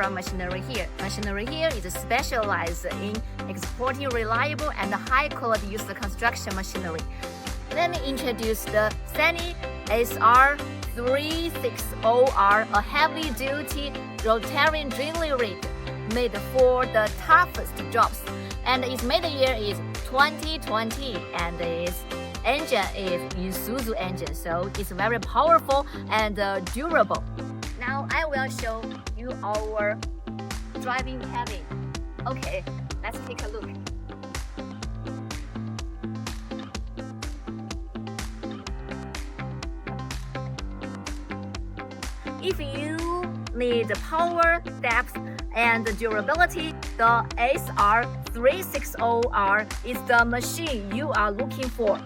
from machinery here. Machinery here is specialized in exporting reliable and high-quality used construction machinery. Let me introduce the SANY SR360R, a heavy-duty rotary drilling rig made for the toughest jobs, and its made year is 2020, and its engine is Isuzu engine, so it's very powerful and durable. Now I will show you our driving cabin. Okay, let's take a look. If you need power, depth, and durability, the SR360R is the machine you are looking for.